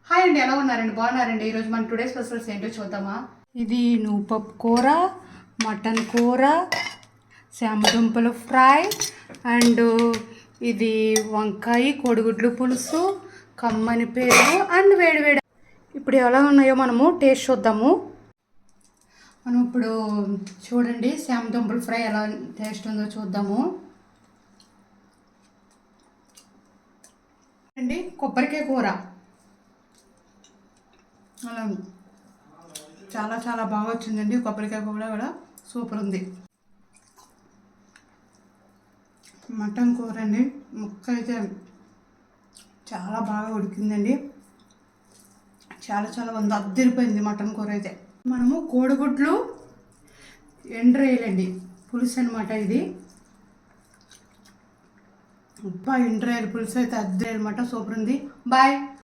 Hi అండి, ఎలా ఉన్నారండి? బాగున్నారండి? ఈరోజు మన టుడే స్పెషల్స్ ఏంటో చూద్దామా? ఇది నువ్వుపప్పు కూర, మటన్ కూర, శామదుంపల ఫ్రై అండ్ ఇది వంకాయ కోడిగుడ్లు పులుసు, కమ్మని పెరుగు అండ్ వేడివేడి. ఇప్పుడు ఎలా ఉన్నాయో మనము టేస్ట్ చూద్దాము. మనం ఇప్పుడు చూడండి శామదుంపల ఫ్రై ఎలా టేస్ట్ ఉందో చూద్దాము అండి. కొబ్బరికాయ కూర అలా చాలా చాలా బాగా వచ్చిందండి. కొబ్బరికాయ కూడా సూపర్ ఉంది. మటన్ కూర అండి, ముక్క అయితే చాలా బాగా ఉడికిందండి. చాలా చాలా వంద అద్దరిపోయింది మటన్ కూర అయితే. మనము కోడిగుడ్లు ఎండ్రాయిలండి పులుసు అనమాట ఇది. ఎండ్రాయిల్ పులుసు అయితే అద్దరి అనమాట, సూపర్ ఉంది. బాయ్.